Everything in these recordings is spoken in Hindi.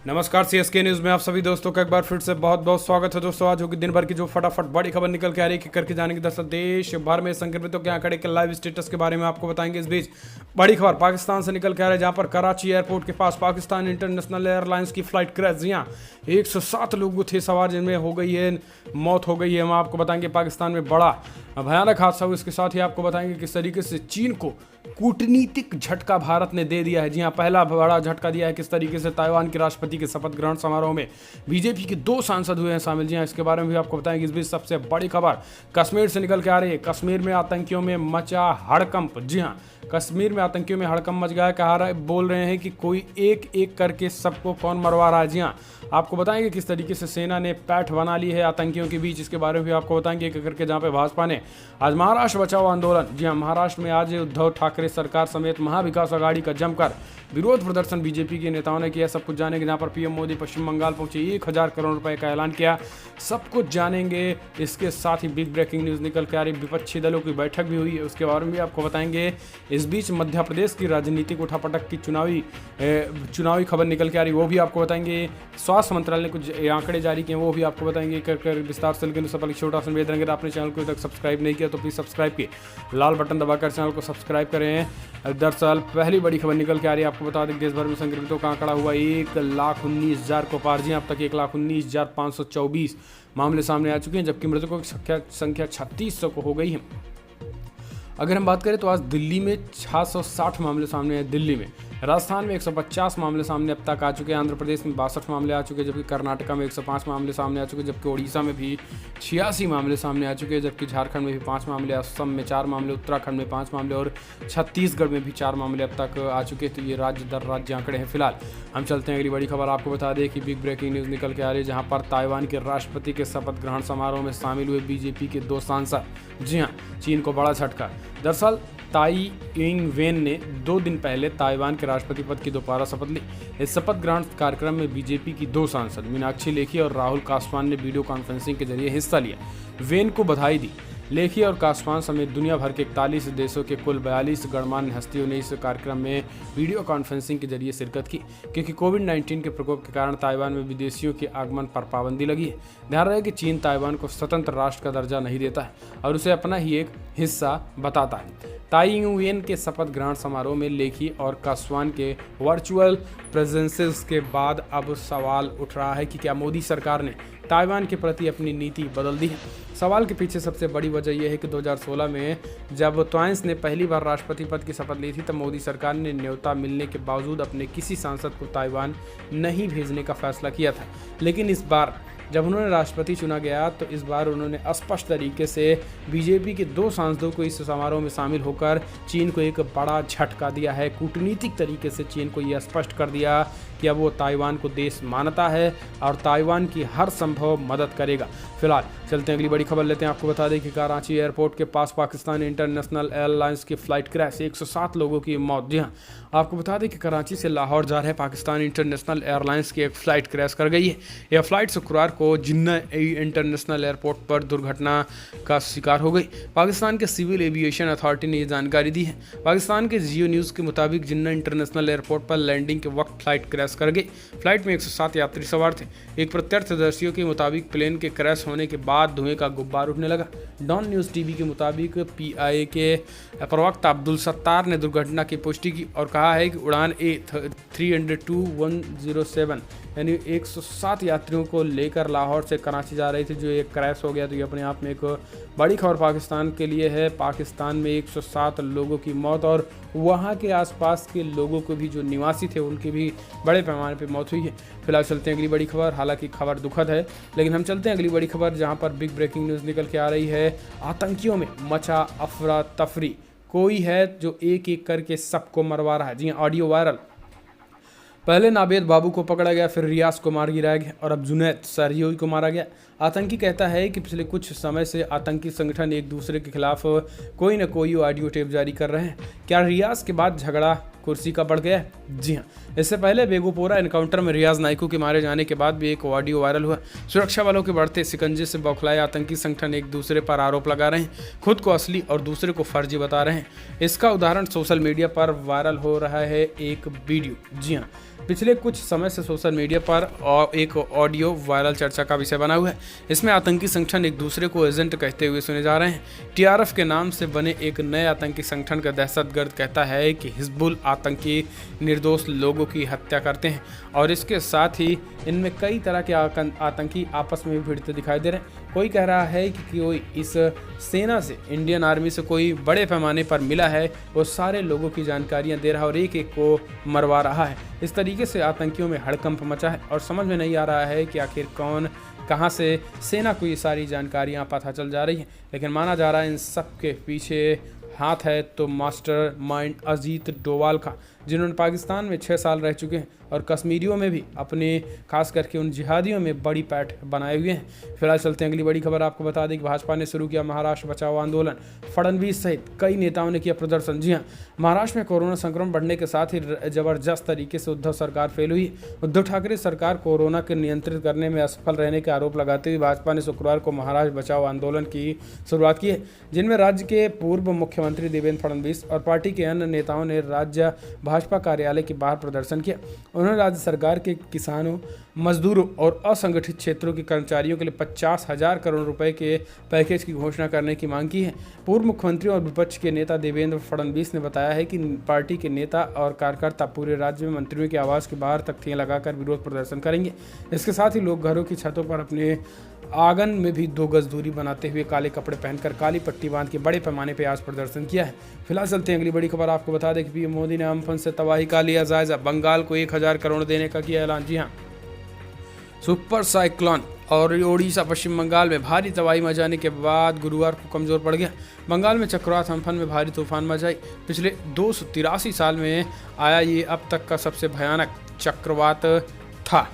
नमस्कार सीएसके न्यूज़ में आप सभी दोस्तों का एक बार फिर से बहुत बहुत स्वागत है। दोस्तों आज होगी दिन भर की जो फटाफट बड़ी खबर निकल के आ रही है करके जाने की। दरअसल देश भर में संक्रमितों के आंकड़े के लाइव स्टेटस के बारे में आपको बताएंगे। इस बीच बड़ी खबर पाकिस्तान से निकल के आ रही है, जहां पर कराची एयरपोर्ट के पास पाकिस्तान इंटरनेशनल एयरलाइंस की फ्लाइट क्रैश। जी हाँ, 107 लोग थे सवार, जिनमें हो गई है मौत हो गई है। हम आपको बताएंगे पाकिस्तान में बड़ा भयानक हादसा हुआ। इसके साथ ही आपको बताएंगे किस तरीके से चीन को कूटनीतिक झटका भारत ने दे दिया है। जी हाँ, पहला बड़ा झटका दिया है किस तरीके से ताइवान के राष्ट्रपति के शपथ ग्रहण समारोह में बीजेपी के 2 सांसद हुए हैं शामिल। जी हाँ, इसके बारे में भी आपको बताएंगे। इस बीच सबसे बड़ी खबर कश्मीर से निकल के आ रही है। कश्मीर में आतंकियों में मचा हड़कंप। जी हाँ, कश्मीर में आतंकियों में हड़कंप मच गया है। बोल रहे हैं कि कोई एक एक करके सबको कौन मरवा रहा है। जी हाँ, आपको बताएंगे किस तरीके से सेना ने पैठ बना ली है आतंकियों के बीच। इसके बारे में भी आपको बताएंगे एक करके, जहां पे भाजपा ने आज महाराष्ट्र बचाओ आंदोलन। जी हाँ, महाराष्ट्र में आज उद्धव ठाकरे सरकार समेत महाविकास आघाड़ी का जमकर विरोध प्रदर्शन बीजेपी के नेताओं ने किया। सब कुछ जानेंगे। जहां पर पीएम मोदी पश्चिम बंगाल पहुंचे, 1000 करोड़ रुपए का ऐलान किया। सब कुछ जानेंगे। इसके साथ ही बिग ब्रेकिंग न्यूज निकल के आ रही, विपक्षी दलों की बैठक भी हुई है, उसके बारे में भी आपको बताएंगे। इस बीच मध्य प्रदेश की राजनीतिक उठापटक की चुनावी खबर निकल के आ रही, वो भी आपको बताएंगे। स्वास्थ्य मंत्रालय ने कुछ आंकड़े जारी किए, वो भी आपको बताएंगे कर विस्तार से। लेकिन उससे पहले छोटा सा निवेदन, अगर आपने चैनल को अभी तक सब्सक्राइब नहीं किया तो प्लीज़ सब्सक्राइब किए, लाल बटन दबाकर चैनल को सब्सक्राइब करें। दरअसल पहली बड़ी खबर निकल के आ रही है, आपको बता दें देश भर में संक्रमितों का आंकड़ा हुआ 1,19,000 को पार। जी अब तक 1,19,524 मामले सामने आ चुके हैं, जबकि मृतकों की संख्या 3600 को हो गई है। अगर हम बात करें तो आज दिल्ली में 660 मामले सामने आए। दिल्ली में, राजस्थान में 150 मामले सामने अब तक आ चुके हैं। आंध्र प्रदेश में 62 मामले आ चुके हैं, जबकि कर्नाटका में 105 मामले सामने आ चुके हैं, जबकि ओडिशा में भी 86 मामले सामने आ चुके हैं, जबकि झारखंड में भी 5 मामले, असम में 4 मामले, उत्तराखंड में 5 मामले और छत्तीसगढ़ में भी 4 मामले अब तक आ चुके हैं। तो ये राज्य दर राज्य आंकड़े हैं। फिलहाल हम चलते हैं अगली बड़ी खबर। आपको बता दें कि बिग ब्रेकिंग न्यूज़ निकल के आ रही है, जहाँ पर ताइवान के राष्ट्रपति के शपथ ग्रहण समारोह में शामिल हुए बीजेपी के 2 सांसद। जी हाँ, चीन को बड़ा झटका। दरअसल ताई इंग वेन ने 2 दिन पहले ताइवान के राष्ट्रपति पद की दोबारा शपथ ली। इस शपथ ग्रहण कार्यक्रम में बीजेपी की 2 सांसद मीनाक्षी लेखी और राहुल कासवान ने वीडियो कॉन्फ्रेंसिंग के जरिए हिस्सा लिया। वेन को बधाई दी। लेखी और कासवान समेत दुनिया भर के 41 देशों के कुल 42 गणमान्य हस्तियों ने इस कार्यक्रम में वीडियो कॉन्फ्रेंसिंग के जरिए शिरकत की, क्योंकि कोविड-19 के प्रकोप के कारण ताइवान में विदेशियों के आगमन पर पाबंदी लगी है। ध्यान रहे कि चीन ताइवान को स्वतंत्र राष्ट्र का दर्जा नहीं देता है और उसे अपना ही एक हिस्सा बताता है। ताई इंग वेन के शपथ ग्रहण समारोह में लेखी और कासवान के वर्चुअल प्रेजेंसेस के बाद अब सवाल उठ रहा है कि क्या मोदी सरकार ने ताइवान के प्रति अपनी नीति बदल दी है। सवाल के पीछे सबसे बड़ी वजह यह है कि 2016 में जब ट्वाइंस ने पहली बार राष्ट्रपति पद की शपथ ली थी, तब मोदी सरकार ने न्योता मिलने के बावजूद अपने किसी सांसद को ताइवान नहीं भेजने का फैसला किया था। लेकिन इस बार जब उन्होंने राष्ट्रपति चुना गया तो इस बार उन्होंने स्पष्ट तरीके से बीजेपी के 2 सांसदों को इस समारोह में शामिल होकर चीन को एक बड़ा झटका दिया है। कूटनीतिक तरीके से चीन को यह स्पष्ट कर दिया कि अब वो ताइवान को देश मानता है और ताइवान की हर संभव मदद करेगा। फिलहाल चलते हैं अगली बड़ी खबर लेते हैं। आपको बता दें कि कराची एयरपोर्ट के पास पाकिस्तान इंटरनेशनल एयरलाइंस की फ्लाइट क्रैश, 107 लोगों की मौत। जी हाँ, आपको बता दें कि कराची से लाहौर जा रहे पाकिस्तान इंटरनेशनल एयरलाइंस की एक फ़्लाइट क्रैश कर गई है। यह फ़्लाइट शुक्रवार को जिन्ना इंटरनेशनल एयरपोर्ट पर दुर्घटना का शिकार हो गई। पाकिस्तान के सिविल एविएशन अथॉरिटी ने यह जानकारी दी है। पाकिस्तान के जियो न्यूज़ के मुताबिक जिन्ना इंटरनेशनल एयरपोर्ट पर लैंडिंग के वक्त फ़्लाइट क्रैश कर गई। फ्लाइट में 107 यात्री सवार थे। एक प्रत्यक्षदर्शियों के मुताबिक प्लेन के क्रैश होने के बाद धुएं का गुब्बार उठने लगा। डॉन न्यूज़ टीवी के मुताबिक पीआईए के प्रवक्ता अब्दुल सत्तार ने दुर्घटना की पुष्टि की और कहा है कि उड़ान A302-107 यानी 107 यात्रियों को लेकर लाहौर से कराची जा रही थी, जो एक क्रैश हो गया। तो ये अपने आप में एक बड़ी खबर पाकिस्तान के लिए है। पाकिस्तान में 107 लोगों की मौत और वहाँ के आसपास के लोगों को भी, जो निवासी थे, उनकी भी बड़े पैमाने पर मौत हुई है। फिलहाल चलते हैं अगली बड़ी खबर। हालांकि खबर दुखद है, लेकिन हम चलते हैं अगली बड़ी खबर, जहाँ पर बिग ब्रेकिंग न्यूज़ निकल के आ रही है। आतंकियों में मचा अफरा तफरी, कोई है जो एक एक करके सबको मरवा रहा है। जी ऑडियो वायरल। पहले नावेद बाबू को पकड़ा गया, फिर रियाज को मार गिराया गया और अब जुनैद सरयोई को मारा गया। आतंकी कहता है कि पिछले कुछ समय से आतंकी संगठन एक दूसरे के खिलाफ कोई न कोई ऑडियो टेप जारी कर रहे हैं। क्या रियाज के बाद झगड़ा कुर्सी का बढ़ गया है। जी हाँ, इससे पहले बेगूपुरा एनकाउंटर में रियाज नाइकू के मारे जाने के बाद भी एक ऑडियो वायरल हुआ। सुरक्षा बलों के बढ़ते शिकंजे से बौखलाए आतंकी संगठन एक दूसरे पर आरोप लगा रहे हैं, खुद को असली और दूसरे को फर्जी बता रहे हैं। इसका उदाहरण सोशल मीडिया पर वायरल हो रहा है एक वीडियो। जी हाँ, पिछले कुछ समय से सोशल मीडिया पर एक ऑडियो वायरल चर्चा का विषय बना हुआ है। इसमें आतंकी संगठन एक दूसरे को एजेंट कहते हुए सुने जा रहे हैं। टीआरएफ के नाम से बने एक नए आतंकी संगठन का दहशतगर्द कहता है कि हिजबुल आतंकी निर्दोष लोगों की हत्या करते हैं और इसके साथ ही इनमें कई तरह के आतंकी आपस में भी भिड़ते दिखाई दे रहे हैं। कोई कह रहा है कि कोई इस सेना से, इंडियन आर्मी से कोई बड़े पैमाने पर मिला है, वो सारे लोगों की जानकारियां दे रहा है और एक एक को मरवा रहा है। इस तरीके से आतंकियों में हड़कंप मचा है और समझ में नहीं आ रहा है कि आखिर कौन कहां से सेना को ये सारी जानकारियां पता चल जा रही हैं। लेकिन माना जा रहा है इन सब के पीछे हाथ है तो मास्टर माइंड अजीत डोवाल का, जिन्होंने पाकिस्तान में 6 साल रह चुके हैं और कश्मीरियों में भी अपने खास करके उन जिहादियों में बड़ी पैठ बनाए हुए हैं। फिलहाल चलते हैं अगली बड़ी खबर। आपको बता दें कि भाजपा ने शुरू किया महाराष्ट्र बचाओ आंदोलन। फडणवीस सहित कई नेताओं ने किया प्रदर्शन। जी हाँ, महाराष्ट्र में कोरोना संक्रमण बढ़ने के साथ ही जबरदस्त तरीके से उद्धव सरकार फेल हुई। उद्धव ठाकरे सरकार कोरोना के नियंत्रित करने में असफल रहने के आरोप लगाते हुए भाजपा ने शुक्रवार को महाराष्ट्र बचाओ आंदोलन की शुरुआत की है, जिनमें राज्य के पूर्व मुख्यमंत्री देवेंद्र फडणवीस और पार्टी के अन्य नेताओं ने राज्य भाजपा कार्यालय के बाहर प्रदर्शन किया। उन्होंने राज्य सरकार के किसानों, मजदूरों और असंगठित क्षेत्रों के कर्मचारियों के लिए 50,000 करोड़ रुपए के पैकेज की घोषणा करने की मांग की है। पूर्व मुख्यमंत्री और विपक्ष के नेता देवेंद्र फडणवीस ने बताया है कि पार्टी के नेता और कार्यकर्ता पूरे राज्य में मंत्रियों के आवास के बाहर तख्तियां लगाकर विरोध प्रदर्शन करेंगे। इसके साथ ही लोग घरों की छतों पर अपने आंगन में भी 2 गज दूरी बनाते हुए काले कपड़े पहनकर काली पट्टी बांध के बड़े पैमाने पर आज प्रदर्शन किया है। फिलहाल चलते हैं अगली बड़ी खबर। आपको बता दें कि पीएम मोदी ने अम्फन से तबाही का लिया जायजा। बंगाल को 1000 करोड़ देने का किया ऐलान। जी हाँ, सुपर साइक्लोन और ओडिशा पश्चिम बंगाल में भारी तबाही मचाने के बाद गुरुवार को कमजोर पड़ गया। बंगाल में चक्रवात अम्फन में भारी तूफान मचाई। पिछले 283 साल में आया ये अब तक का सबसे भयानक चक्रवात था।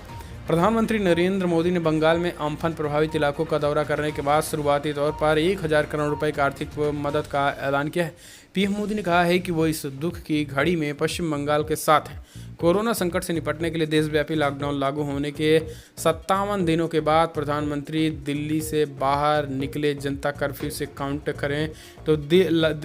प्रधानमंत्री नरेंद्र मोदी ने बंगाल में अम्फन प्रभावित इलाकों का दौरा करने के बाद शुरुआती तौर पर 1000 करोड़ रुपए की आर्थिक मदद का ऐलान किया है। पीएम मोदी ने कहा है कि वो इस दुख की घड़ी में पश्चिम बंगाल के साथ हैं। कोरोना संकट से निपटने के लिए देशव्यापी लॉकडाउन लागू होने के 57 दिनों के बाद प्रधानमंत्री दिल्ली से बाहर निकले। जनता कर्फ्यू से काउंट करें तो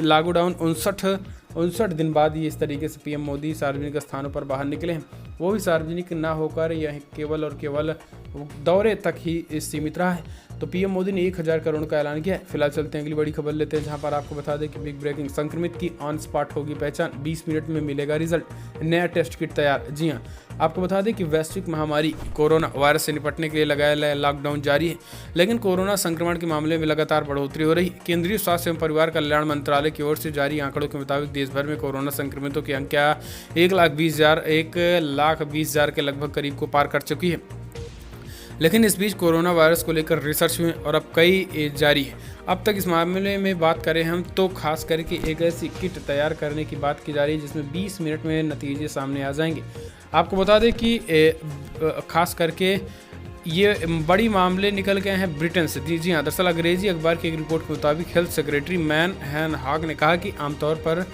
लॉकडाउन 59 दिन बाद ये इस तरीके से पीएम मोदी सार्वजनिक स्थानों पर बाहर निकले हैं, वो भी सार्वजनिक ना होकर यह केवल और केवल दौरे तक ही सीमित रहा है। तो पीएम मोदी ने 1000 करोड़ का ऐलान किया है। फिलहाल चलते हैं अगली बड़ी खबर लेते हैं, जहां पर आपको बता दें कि बिग ब्रेकिंग, संक्रमित की ऑन स्पॉट होगी पहचान, 20 मिनट में मिलेगा रिजल्ट, नया टेस्ट किट तैयार। जी हां, आपको बता दें कि वैश्विक महामारी कोरोना वायरस से निपटने के लिए लगाया लॉकडाउन जारी है, लेकिन कोरोना संक्रमण के मामले में लगातार बढ़ोतरी हो रही है। केंद्रीय स्वास्थ्य एवं परिवार कल्याण मंत्रालय की ओर से जारी आंकड़ों के मुताबिक देश भर में कोरोना संक्रमितों की संख्या 1,20,000 के लगभग करीब को पार कर चुकी है। लेकिन इस बीच कोरोना वायरस को लेकर रिसर्च हुए और अब कई जारी है। अब तक इस मामले में बात करें हम तो खास करके एक ऐसी किट तैयार करने की बात की जा रही है जिसमें 20 मिनट में नतीजे सामने आ जाएंगे। आपको बता दें कि खास करके ये बड़ी मामले निकल गए हैं ब्रिटेन से। जी हाँ, दरअसल अंग्रेजी अखबार की एक रिपोर्ट के मुताबिक हेल्थ सेक्रेटरी मैन हैन हाग ने कहा कि आमतौर पर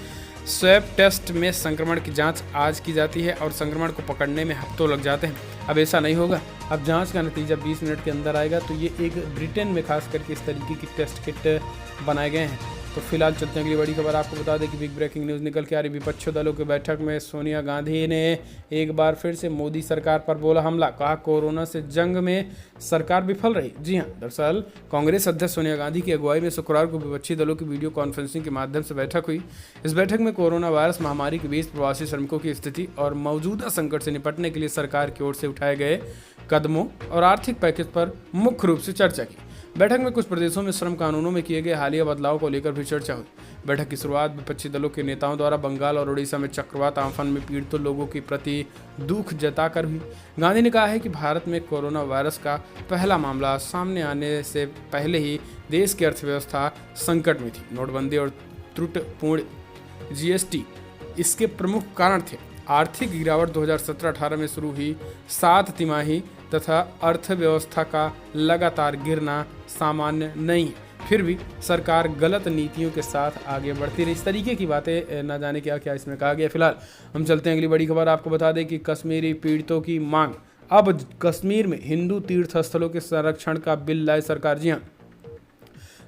स्वैब टेस्ट में संक्रमण की जांच आज की जाती है और संक्रमण को पकड़ने में हफ्तों लग जाते हैं। अब ऐसा नहीं होगा, अब जांच का नतीजा 20 मिनट के अंदर आएगा। तो ये एक ब्रिटेन में खास करके इस तरीके की टेस्ट किट बनाए गए हैं। तो फिलहाल चलते हैं अगली बड़ी खबर। आपको बता दें कि बिग ब्रेकिंग न्यूज़ निकल के आ रही, विपक्षी दलों की बैठक में सोनिया गांधी ने एक बार फिर से मोदी सरकार पर बोला हमला, कहा कोरोना से जंग में सरकार विफल रही। जी हां, दरअसल कांग्रेस अध्यक्ष सोनिया गांधी की अगुवाई में शुक्रवार को विपक्षी दलों की वीडियो कॉन्फ्रेंसिंग के माध्यम से बैठक हुई। इस बैठक में कोरोना वायरस महामारी के बीच प्रवासी श्रमिकों की स्थिति और मौजूदा संकट से निपटने के लिए सरकार की ओर से उठाए गए कदमों और आर्थिक पैकेज पर मुख्य रूप से चर्चा की। बैठक में कुछ प्रदेशों में श्रम कानूनों में किए गए हालिया बदलाव को लेकर भी चर्चा हुई। बैठक की शुरुआत विपक्षी दलों के नेताओं द्वारा बंगाल और ओडिशा में चक्रवात आम्फन में पीड़ित लोगों के प्रति दुख जताकर हुई। गांधी ने कहा है कि भारत में कोरोना वायरस का पहला मामला सामने आने से पहले ही देश की अर्थव्यवस्था संकट में थी। नोटबंदी और त्रुटिपूर्ण जीएसटी इसके प्रमुख कारण थे। आर्थिक गिरावट 2017-18 में शुरू हुई 7 तिमाही तथा अर्थव्यवस्था का लगातार गिरना सामान्य नहीं। फिर भी सरकार गलत नीतियों के साथ आगे बढ़ती रही। इस तरीके की बातें न जाने क्या क्या इसमें कहा गया। फिलहाल हम चलते हैं अगली बड़ी खबर। आपको बता दें कि कश्मीरी पीड़ितों की मांग, अब कश्मीर में हिंदू तीर्थ स्थलों के संरक्षण का बिल लाए सरकार। जी हाँ,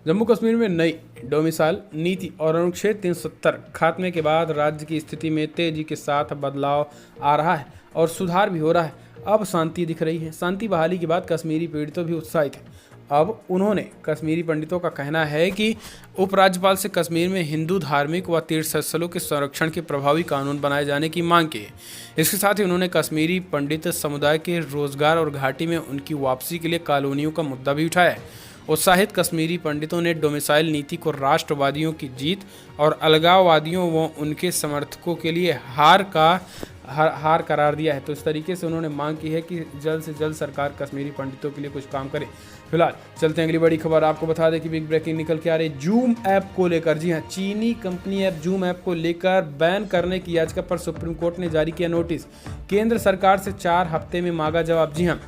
जम्मू कश्मीर में नई डोमिसाइल नीति और अनुच्छेद 370 खात्मे के बाद राज्य की स्थिति में तेजी के साथ बदलाव आ रहा है और सुधार भी हो रहा है। अब शांति दिख रही है। शांति बहाली के बाद कश्मीरी पीड़ितों भी उत्साहित हैं। अब उन्होंने कश्मीरी पंडितों का कहना है कि उपराज्यपाल से कश्मीर में हिंदू धार्मिक व तीर्थ स्थलों के संरक्षण के प्रभावी कानून बनाए जाने की मांग की है। इसके साथ ही उन्होंने कश्मीरी पंडित समुदाय के रोजगार और घाटी में उनकी वापसी के लिए कॉलोनियों का मुद्दा भी उठाया है। उत्साहित कश्मीरी पंडितों ने डोमिसाइल नीति को राष्ट्रवादियों की जीत और अलगाववादियों व उनके समर्थकों के लिए हार करार दिया है। तो इस तरीके से उन्होंने मांग की है कि जल्द से जल्द सरकार कश्मीरी पंडितों के लिए कुछ काम करे। फिलहाल चलते हैं अगली बड़ी खबर। आपको बता दें कि बिग ब्रेकिंग निकल के आ रही जूम ऐप को लेकर। जी हाँ, चीनी कंपनी ऐप जूम ऐप को लेकर बैन करने की याचिका पर सुप्रीम कोर्ट ने जारी किया नोटिस। केंद्र सरकार से 4 हफ्ते में मांगा जवाब। जी हाँ,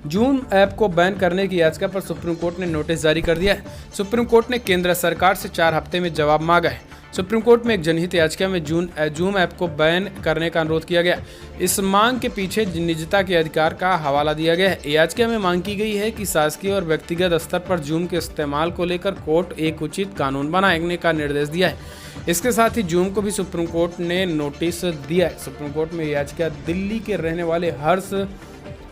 जूम ऐप को बैन करने की याचिका पर सुप्रीम कोर्ट ने नोटिस जारी कर दिया है। सुप्रीम कोर्ट ने केंद्र सरकार से 4 हफ्ते में जवाब मांगा है। सुप्रीम कोर्ट में एक जनहित याचिका में जूम ऐप को बैन करने का अनुरोध किया गया। इस मांग के पीछे निजता के अधिकार का हवाला दिया गया है। याचिका में मांग की गई है कि शासकीय और व्यक्तिगत स्तर पर जूम के इस्तेमाल को लेकर कोर्ट एक उचित कानून बनाने का निर्देश दिया है। इसके साथ ही जूम को भी सुप्रीम कोर्ट ने नोटिस दिया है। सुप्रीम कोर्ट में याचिका दिल्ली के रहने वाले हर्ष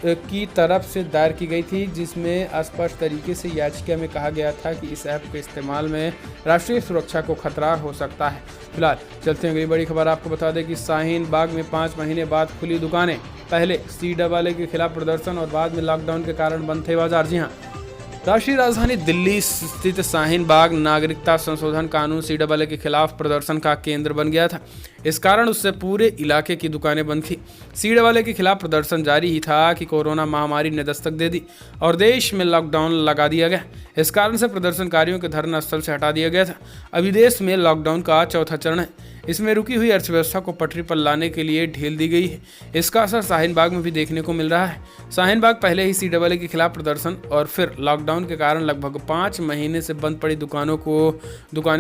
की तरफ से दायर की गई थी, जिसमें स्पष्ट तरीके से याचिका में कहा गया था कि इस ऐप के इस्तेमाल में राष्ट्रीय सुरक्षा को खतरा हो सकता है। फिलहाल चलते हैं अगली बड़ी खबर। आपको बता दें कि शाहीन बाग में 5 महीने बाद खुली दुकानें, पहले CAA के खिलाफ प्रदर्शन और बाद में लॉकडाउन के कारण बंद थे बाजार। जी हाँ, राष्ट्रीय राजधानी दिल्ली स्थित शाहीन बाग नागरिकता संशोधन कानून CAA के खिलाफ प्रदर्शन का केंद्र बन गया था। इस कारण उससे पूरे इलाके की दुकानें बंद थी। CAA के खिलाफ प्रदर्शन जारी ही था कि कोरोना महामारी ने दस्तक दे दी और देश में लॉकडाउन लगा दिया गया। इस कारण से प्रदर्शनकारियों के धरना स्थल से हटा दिया गया था। अभी देश में लॉकडाउन का 4था चरण है। इसमें रुकी हुई अर्थव्यवस्था को पटरी पर लाने के लिए ढील दी गई है। इसका असर शाहीन बाग में भी देखने को मिल रहा है। शाहीन बाग पहले ही CAA के खिलाफ प्रदर्शन और फिर लॉकडाउन के कारण लगभग 5 महीने से बंद पड़ी दुकानें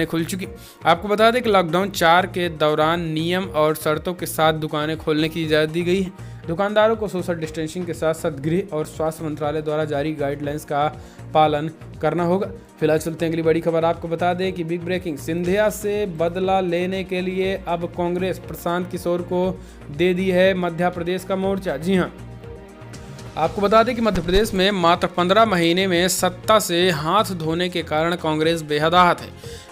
खुल चुकी। आपको बता दें कि लॉकडाउन 4 के दौरान नियम और शर्तों के साथ दुकानें खोलने की इजाज़त दी गई है। दुकानदारों को सोशल डिस्टेंसिंग के साथ साथ गृह और स्वास्थ्य मंत्रालय द्वारा जारी गाइडलाइंस का पालन करना होगा। फिलहाल चलते हैं अगली बड़ी खबर। आपको बता दें कि बिग ब्रेकिंग, सिंधिया से बदला लेने के लिए अब कांग्रेस प्रशांत किशोर को दे दी है मध्य प्रदेश का मोर्चा। जी हाँ, आपको बता दें कि मध्य प्रदेश में मात्र 15 महीने में सत्ता से हाथ धोने के कारण कांग्रेस बेहद आहत है।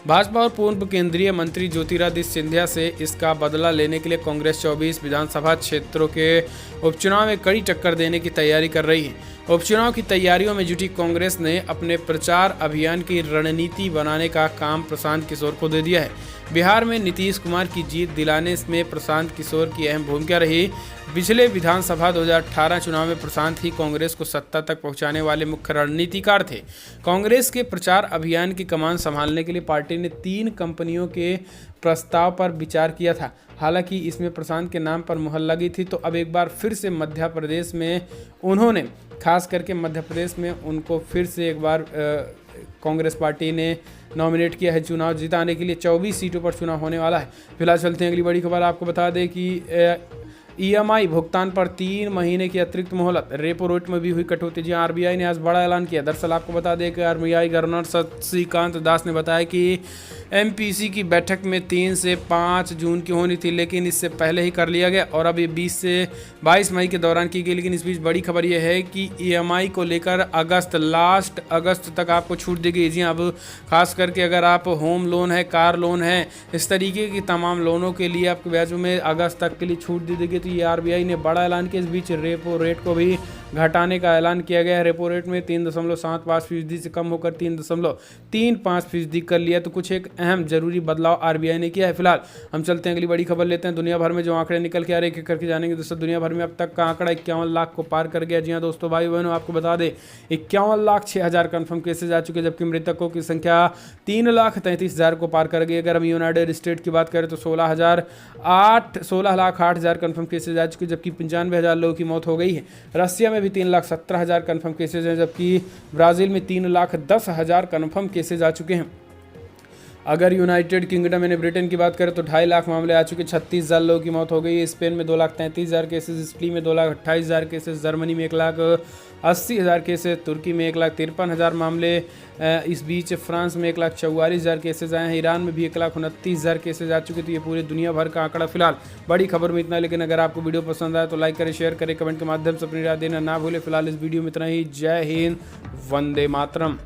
भाजपा और पूर्व केंद्रीय मंत्री ज्योतिरादित्य सिंधिया से इसका बदला लेने के लिए कांग्रेस 24 विधानसभा क्षेत्रों के उपचुनाव में कड़ी टक्कर देने की तैयारी कर रही है। उपचुनाव की तैयारियों में जुटी कांग्रेस ने अपने प्रचार अभियान की रणनीति बनाने का काम प्रशांत किशोर को दे दिया है। बिहार में नीतीश कुमार की जीत दिलाने में प्रशांत किशोर की अहम भूमिका रही। पिछले विधानसभा 2018 चुनाव में प्रशांत ही कांग्रेस को सत्ता तक पहुंचाने वाले मुख्य रणनीतिकार थे। कांग्रेस के प्रचार अभियान की कमान संभालने के लिए पार्टी ने 3 कंपनियों के प्रस्ताव पर विचार किया था। हालांकि इसमें प्रशांत के नाम पर मुहर लगी थी। तो अब एक बार फिर से मध्य प्रदेश में उन्होंने, खास करके मध्य प्रदेश में उनको फिर से एक बार कांग्रेस पार्टी ने नॉमिनेट किया है चुनाव जिताने के लिए। 24 सीटों पर चुनाव होने वाला है। फिलहाल चलते हैं अगली बड़ी खबर। आपको बता दें कि EMI भुगतान पर 3 महीने की अतिरिक्त मोहलत, रेपो रेट में भी हुई कटौती। जी RBI ने आज बड़ा ऐलान किया। दरअसल आपको बता दें कि RBI गवर्नर शक्तिकांत दास ने बताया कि MPC की बैठक में 3 से 5 जून की होनी थी, लेकिन इससे पहले ही कर लिया गया और अब ये 20 से 22 मई के दौरान की गई। लेकिन इस बीच बड़ी खबर यह है कि EMI को लेकर लास्ट अगस्त तक आपको छूट दी गई। जी अब खास करके अगर आप होम लोन है, कार लोन है, इस तरीके की तमाम लोनों के लिए आपको ब्याज में अगस्त तक के लिए छूट दी गई। ये RBI ने बड़ा ऐलान किया। इस बीच रेपो रेट को भी घटाने का ऐलान किया गया है। रेपो रेट में 3.75% से कम होकर 3.35% कर लिया। तो कुछ एक अहम जरूरी बदलाव RBI ने किया है। फिलहाल हम चलते हैं अगली बड़ी खबर लेते हैं। दुनिया भर में जो आंकड़े निकल के आ रहे हैं करके जानेंगे दोस्तों। दुनिया भर में अब तक का आंकड़ा 51 लाख को पार कर गया। जी हाँ दोस्तों, भाई बहनों, आपको बता दें 51,06,000 कन्फर्म केसेज आ चुके, जबकि मृतकों की संख्या 3,33,000 को पार कर गई। अगर हम यूनाइटेड स्टेट की बात करें तो 16,08,000 कन्फर्म केसेज आ चुके, जबकि 95,000 लोगों की मौत हो गई है। रशिया में में भी 3,17,000 कन्फर्म केसेज हैं, जबकि ब्राज़ील में 3,10,000 कन्फर्म केसेज आ चुके हैं। अगर यूनाइटेड किंगडम यानी ब्रिटेन की बात करें तो 2.5 लाख मामले आ चुके, 36,000 लोगों की मौत हो गई है। स्पेन में 2,33,000 केसेस, इटली में 2,28,000 केसेस, जर्मनी में 1,80,000 केसेस, तुर्की में 1,53,000 मामले। इस बीच फ्रांस में 1,44,000 केसेज आए हैं। ईरान में भी 1,29,000 केसेज आ चुके। तो ये पूरी दुनिया भर का आंकड़ा फिलहाल बड़ी खबर में इतना। लेकिन अगर आपको वीडियो पसंद आए तो लाइक करें, शेयर करें, कमेंट के माध्यम से अपनी राय देना ना भूलें। फिलहाल इस वीडियो में इतना ही। जय हिंद, वंदे मातरम।